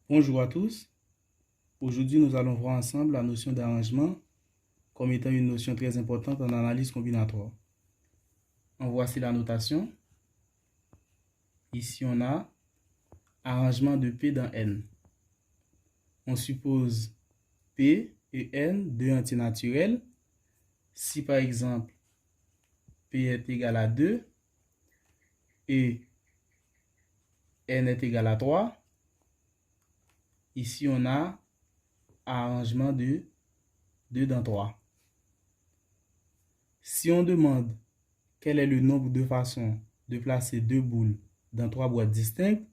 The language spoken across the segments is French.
Bonjour à tous. Aujourd'hui, nous allons voir ensemble la notion d'arrangement comme étant une notion très importante en analyse combinatoire. En voici la notation. Ici, on a arrangement de P dans N. On suppose P et N deux entiers naturels. Si par exemple, P est égal à 2 et N est égal à 3, ici, on a arrangement de 2 dans 3. Si on demande quel est le nombre de façons de placer deux boules dans trois boîtes distinctes,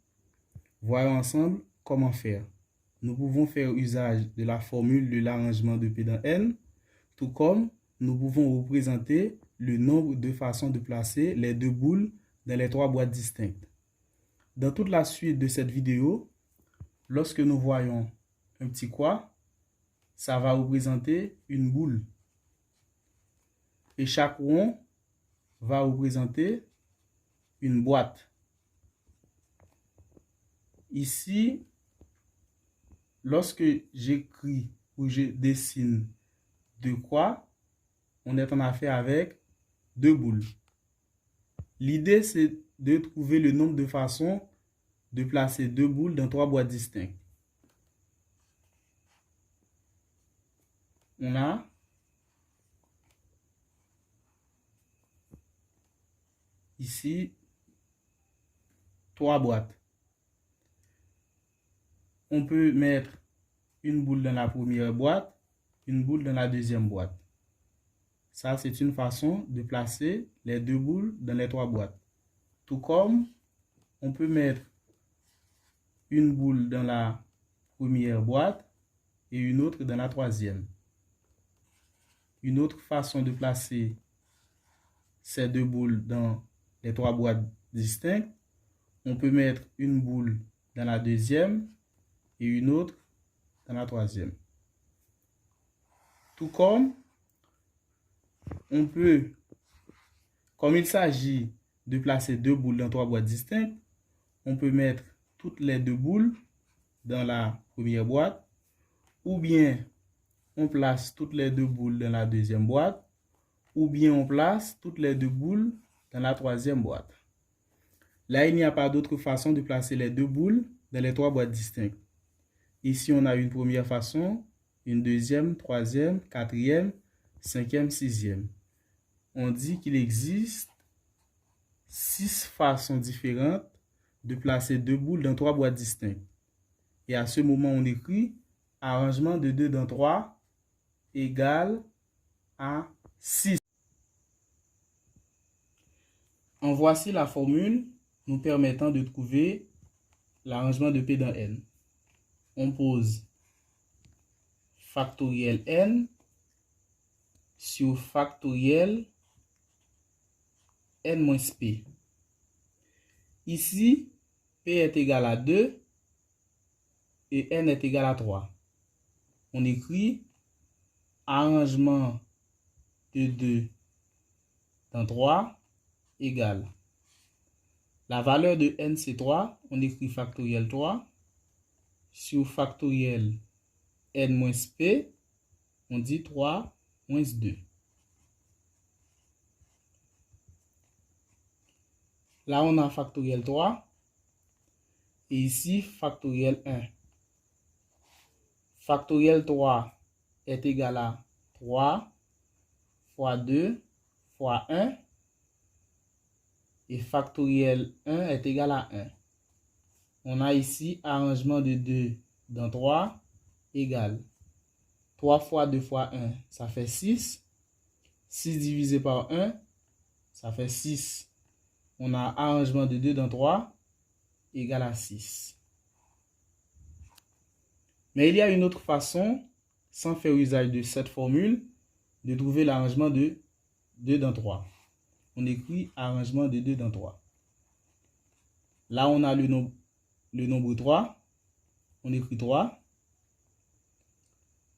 voyons ensemble comment faire. Nous pouvons faire usage de la formule de l'arrangement de P dans N, tout comme nous pouvons représenter le nombre de façons de placer les deux boules dans les trois boîtes distinctes. Dans toute la suite de cette vidéo, lorsque nous voyons un petit quoi, ça va représenter une boule. Et chaque rond va représenter une boîte. Ici, lorsque j'écris ou je dessine deux croix, on est en affaire avec deux boules. L'idée, c'est de trouver le nombre de façons de placer deux boules dans trois boîtes distinctes. On a ici trois boîtes. On peut mettre une boule dans la première boîte, une boule dans la deuxième boîte. Ça, c'est une façon de placer les deux boules dans les trois boîtes. Tout comme on peut mettre une boule dans la première boîte et une autre dans la troisième. Une autre façon de placer ces deux boules dans les trois boîtes distinctes, on peut mettre une boule dans la deuxième et une autre dans la troisième. Tout comme on peut, comme il s'agit de placer deux boules dans trois boîtes distinctes, on peut mettre toutes les deux boules dans la première boîte, ou bien on place toutes les deux boules dans la deuxième boîte, ou bien on place toutes les deux boules dans la troisième boîte. Là, il n'y a pas d'autre façon de placer les deux boules dans les trois boîtes distinctes. Ici, on a une première façon, une deuxième, troisième, quatrième, cinquième, sixième. On dit qu'il existe 6 façons différentes de placer deux boules dans trois boîtes distinctes. Et à ce moment, on écrit arrangement de 2 dans 3 égale à 6. En voici la formule nous permettant de trouver l'arrangement de P dans N. On pose factoriel N sur factoriel N moins P. Ici, P est égal à 2 et N est égal à 3. On écrit arrangement de 2 dans 3 égale. La valeur de N, c'est 3. On écrit factoriel 3 sur factoriel N moins P. On dit 3 moins 2. Là, on a factoriel 3. Et ici, factoriel 1. Factoriel 3 est égal à 3 fois 2 fois 1. Et factoriel 1 est égal à 1. On a ici arrangement de 2 dans 3 égale 3 fois 2 fois 1, ça fait 6. 6 divisé par 1, ça fait 6. On a arrangement de 2 dans 3 égale à 6. Mais il y a une autre façon, sans faire usage de cette formule, de trouver l'arrangement de 2 dans 3. On écrit arrangement de 2 dans 3. Là, on a le nombre 3. On écrit 3.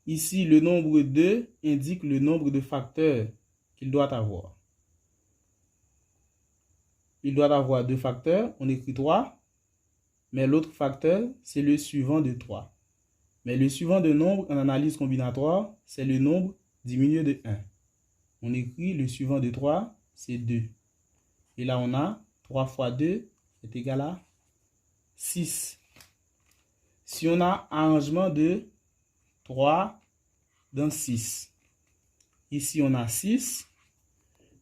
Ici, le nombre 2 indique le nombre de facteurs qu'il doit avoir. Il doit avoir 2 facteurs. On écrit 3. mais l'autre facteur, c'est le suivant de 3. Mais le suivant de nombre en analyse combinatoire, c'est le nombre diminué de 1. On écrit le suivant de 3, c'est 2. Et là, on a 3 fois 2 est égal à 6. Si on a arrangement de 3 dans 6, ici on a 6.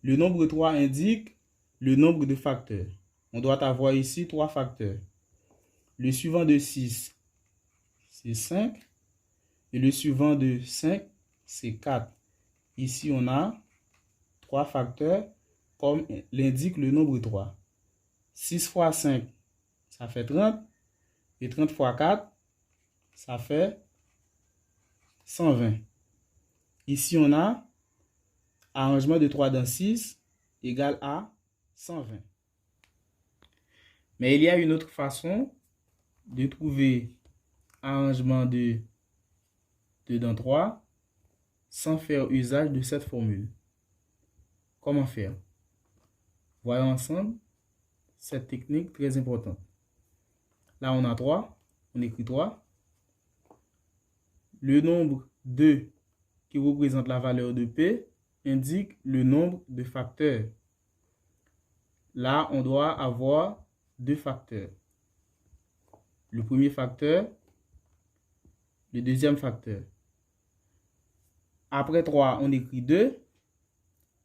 Le nombre 3 indique le nombre de facteurs. On doit avoir ici 3 facteurs. Le suivant de 6, c'est 5. Et le suivant de 5, c'est 4. Ici, on a 3 facteurs comme l'indique le nombre 3. 6 fois 5, ça fait 30. Et 30 fois 4, ça fait 120. Ici, on a arrangement de 3 dans 6 égale à 120. Mais il y a une autre façon de trouver arrangement de 2 dans 3 sans faire usage de cette formule. Comment faire? Voyons ensemble cette technique très importante. Là, on a 3. On écrit 3. Le nombre 2 qui représente la valeur de P indique le nombre de facteurs. Là, on doit avoir 2 facteurs. Le premier facteur, le deuxième facteur. Après 3, on écrit 2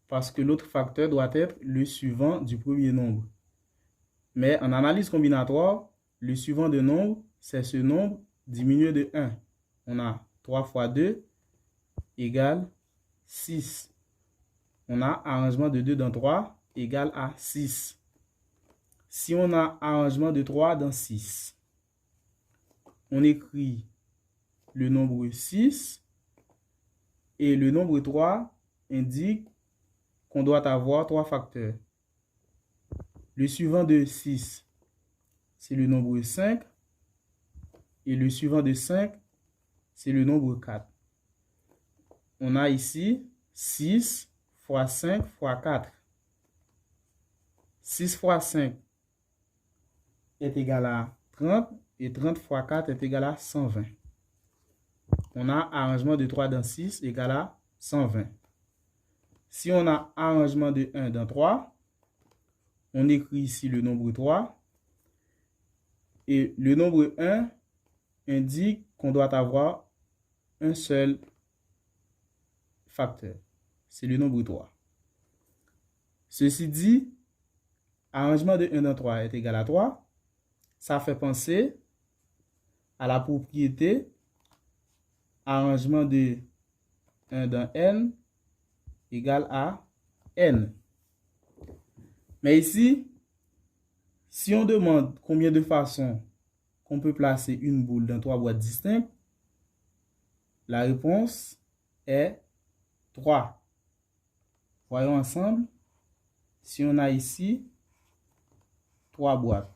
parce que l'autre facteur doit être le suivant du premier nombre. Mais en analyse combinatoire, le suivant de nombre, c'est ce nombre diminué de 1. On a 3 fois 2 égale 6. On a arrangement de 2 dans 3 égale à 6. Si on a arrangement de 3 dans 6, on écrit le nombre 6 et le nombre 3 indique qu'on doit avoir 3 facteurs. Le suivant de 6, c'est le nombre 5 et le suivant de 5, c'est le nombre 4. On a ici 6 fois 5 fois 4. 6 fois 5 est égal à 30 et 30 fois 4 est égal à 120. On a arrangement de 3 dans 6 égal à 120. Si on a arrangement de 1 dans 3, on écrit ici le nombre 3. Et le nombre 1 indique qu'on doit avoir un seul facteur. C'est le nombre 3. Ceci dit, arrangement de 1 dans 3 est égal à 3. Ça fait penser à la propriété arrangement de 1 dans n égale à n. Mais ici, si on demande combien de façons qu'on peut placer une boule dans 3 boîtes distinctes, la réponse est 3. Voyons ensemble. Si on a ici 3 boîtes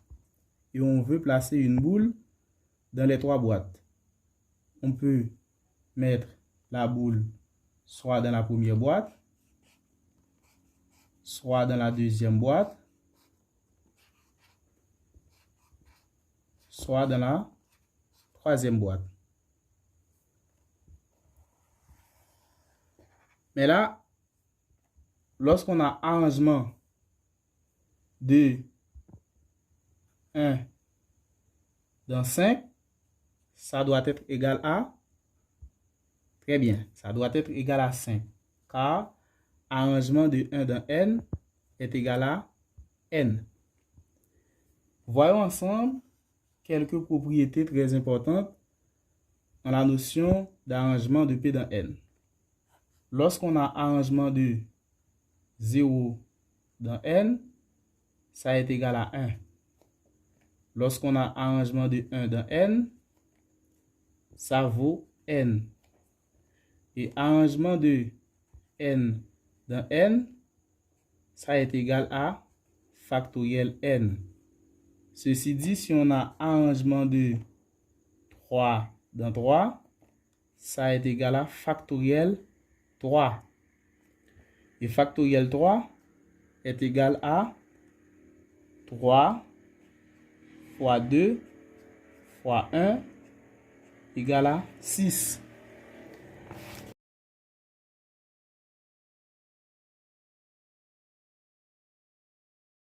et on veut placer une boule dans les 3 boîtes, on peut mettre la boule soit dans la première boîte, soit dans la deuxième boîte, soit dans la troisième boîte. Mais là, lorsqu'on a arrangement de 1 dans 5, ça doit être égal à, très bien, ça doit être égal à 5, car arrangement de 1 dans n est égal à n. Voyons ensemble quelques propriétés très importantes en la notion d'arrangement de P dans n. Lorsqu'on a arrangement de 0 dans n, ça est égal à 1. Lorsqu'on a arrangement de 1 dans n, ça vaut n. Et arrangement de n dans n, ça est égal à factoriel n. Ceci dit, si on a arrangement de 3 dans 3, ça est égal à factoriel 3. Et factoriel 3 est égal à 3 fois 2 fois 1 égale à 6.